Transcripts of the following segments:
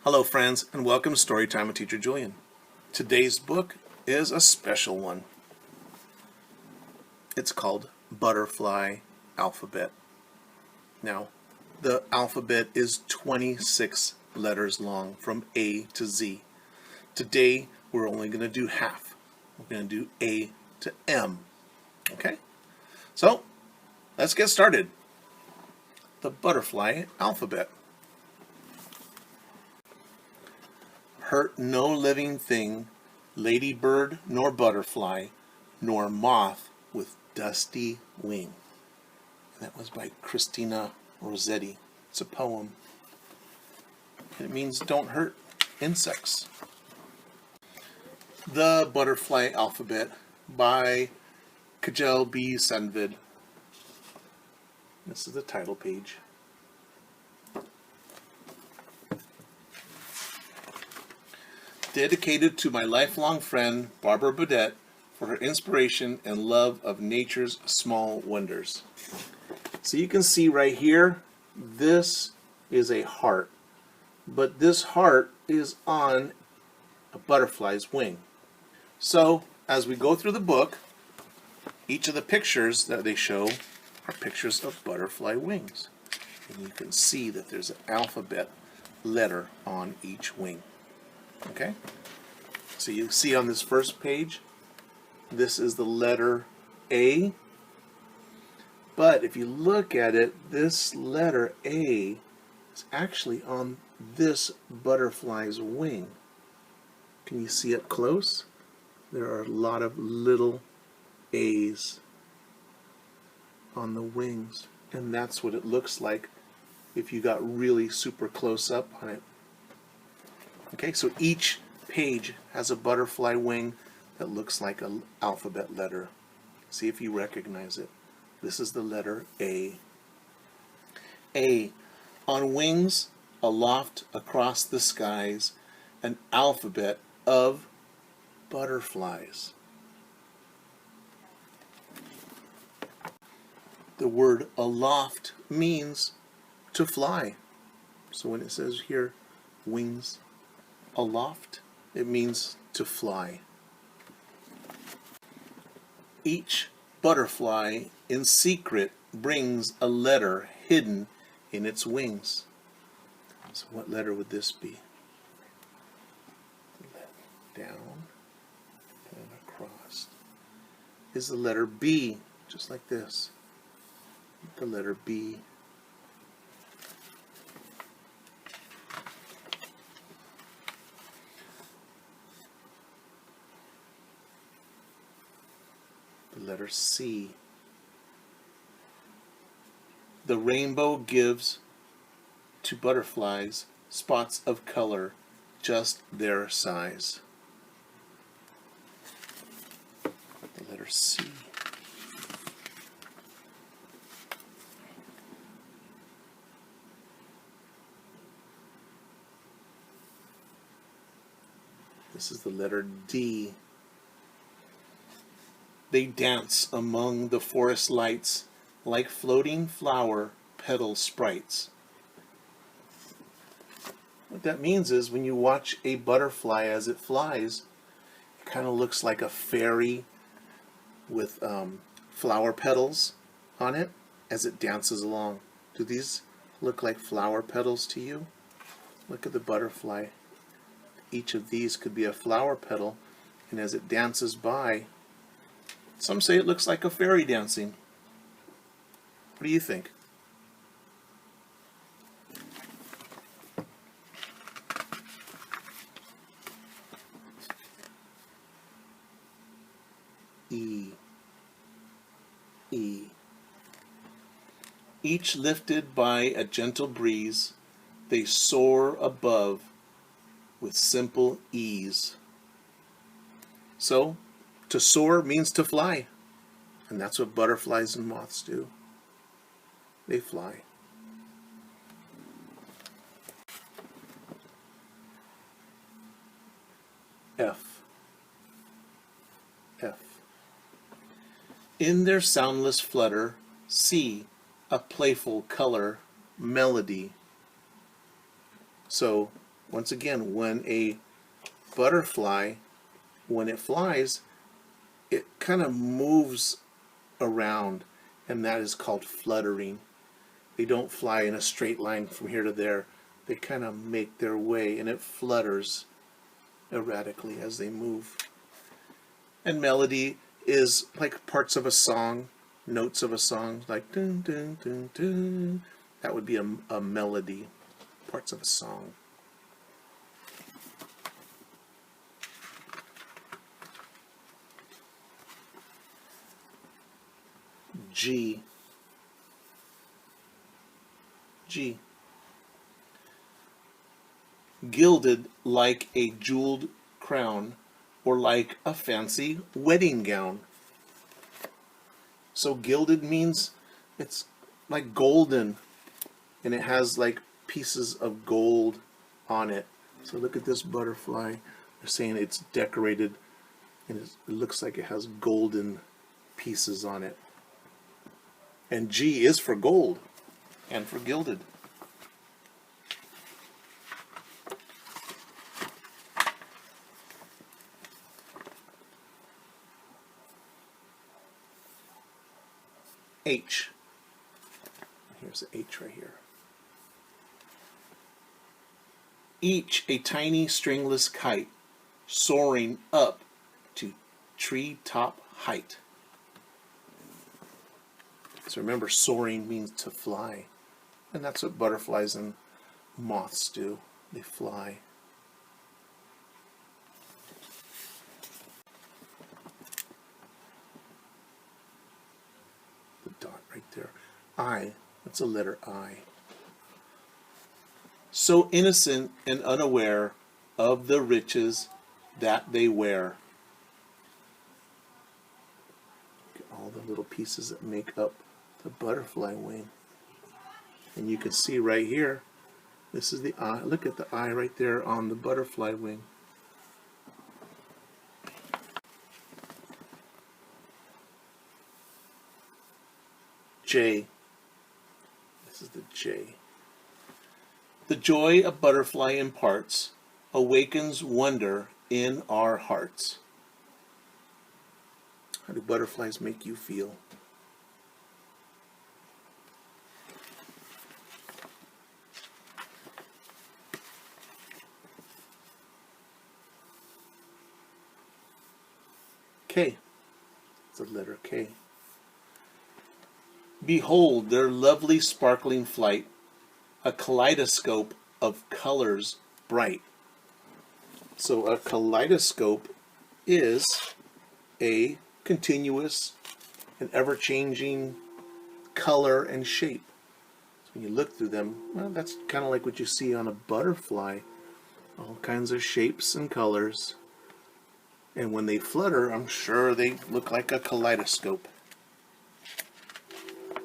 Hello friends, and welcome to Storytime with Teacher Julian. Today's book is a special one. It's called Butterfly Alphabet. Now, the alphabet is 26 letters long from A to Z. Today, we're only going to do half. We're going to do A to M. Okay? So, let's get started. The Butterfly Alphabet. Hurt no living thing, ladybird nor butterfly, nor moth with dusty wing. That was by Christina Rossetti. It's a poem. And it means don't hurt insects. The Butterfly Alphabet by Kajal B. Sandvid. This is the title page. Dedicated to my lifelong friend, Barbara Baudet, for her inspiration and love of nature's small wonders. So you can see right here, this is a heart. But this heart is on a butterfly's wing. So, as we go through the book, each of the pictures that they show are pictures of butterfly wings. And you can see that there's an alphabet letter on each wing. Okay, so you see on this first page, this is the letter A, but if you look at it, this letter A is actually on this butterfly's wing. Can you see it close? There are a lot of little A's on the wings, and that's what it looks like if you got really super close up on it. Okay, so each page has a butterfly wing that looks like an alphabet letter. See if you recognize it. This is the letter A. A. On wings, aloft across the skies, an alphabet of butterflies. The word aloft means to fly. So when it says here, wings aloft, it means to fly. Each butterfly in secret brings a letter hidden in its wings. So what letter would this be? Down and across is the letter B, just like this. The letter B. The letter C. The rainbow gives to butterflies spots of color just their size. The letter C. This is the letter D. They dance among the forest lights like floating flower petal sprites. What that means is when you watch a butterfly as it flies, it kind of looks like a fairy with flower petals on it as it dances along. Do these look like flower petals to you? Look at the butterfly. Each of these could be a flower petal, and as it dances by, some say it looks like a fairy dancing. What do you think? E. E. Each lifted by a gentle breeze, they soar above with simple ease. So, to soar means to fly, and that's what butterflies and moths do. They fly. F. F. In their soundless flutter, see a playful color melody. So once again, when a butterfly, when it flies, it kind of moves around, and that is called fluttering. They don't fly in a straight line from here to there. They kind of make their way, and it flutters erratically as they move. And melody is like parts of a song, notes of a song, like dun dun dun dun. That would be a melody, parts of a song. G. G. Gilded like a jeweled crown, or like a fancy wedding gown. So gilded means it's like golden, and it has like pieces of gold on it. So look at this butterfly. They're saying it's decorated, and it looks like it has golden pieces on it. And G is for gold and for gilded. H. Here's the H right here. Each a tiny stringless kite, soaring up to treetop height. So remember, soaring means to fly. And that's what butterflies and moths do. They fly. The dot right there. I. That's a letter I. So innocent and unaware of the riches that they wear. Look at all the little pieces that make up the butterfly wing. And you can see right here, this is the eye. Look at the eye right there on the butterfly wing. J. This is the J. The joy a butterfly imparts awakens wonder in our hearts. How do butterflies make you feel? K. It's the letter K. Behold their lovely sparkling flight, a kaleidoscope of colors bright. So a kaleidoscope is a continuous and ever-changing color and shape. So when you look through them, well, that's kind of like what you see on a butterfly. All kinds of shapes and colors. And when they flutter, I'm sure they look like a kaleidoscope.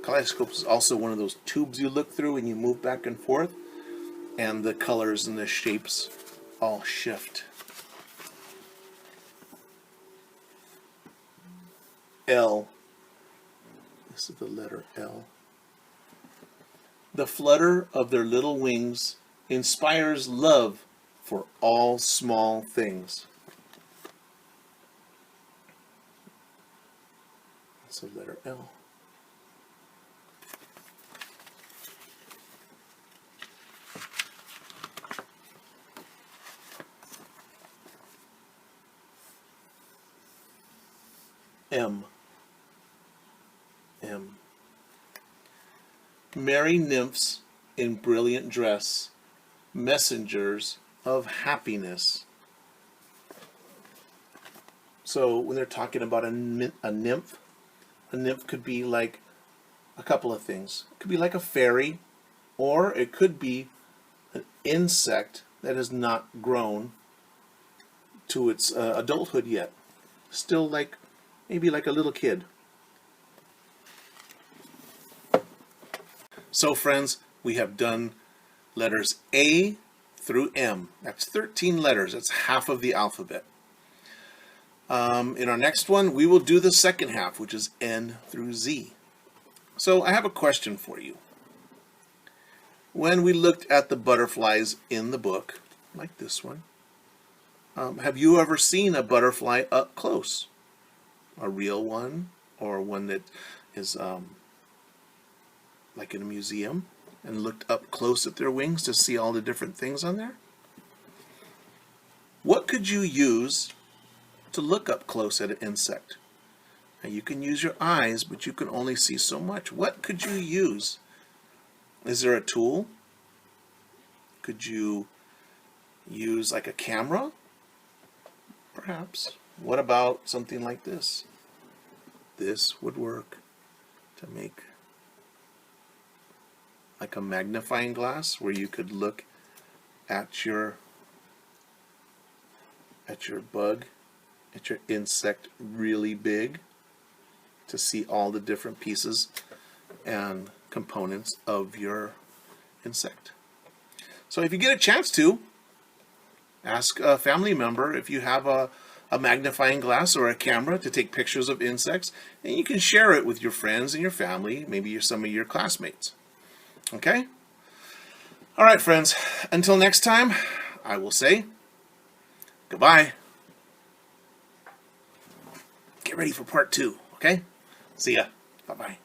Kaleidoscope is also one of those tubes you look through and you move back and forth, and the colors and the shapes all shift. L. This is the letter L. The flutter of their little wings inspires love for all small things. That's the letter L. M. M. Merry nymphs in brilliant dress, messengers of happiness. So when they're talking about a nymph could be like a couple of things. It could be like a fairy, or it could be an insect that has not grown to its adulthood yet. Still like, maybe like a little kid. So friends, we have done letters A through M. That's 13 letters. That's half of the alphabet. In our next one, we will do the second half, which is N through Z. So I have a question for you. When we looked at the butterflies in the book, like this one. Have you ever seen a butterfly up close? A real one, or one that is like in a museum, and looked up close at their wings to see all the different things on there? What could you use to look up close at an insect? Now you can use your eyes, but you can only see so much. What could you use? Is there a tool? Could you use like a camera? Perhaps. What about something like this? This would work to make like a magnifying glass where you could look at your bug, at your insect really big to see all the different pieces and components of your insect. So if you get a chance to, ask a family member if you have a magnifying glass or a camera to take pictures of insects, and you can share it with your friends and your family, maybe some of your classmates. Okay? All right, friends. Until next time, I will say goodbye. Get ready for part 2, okay? See ya. Bye-bye.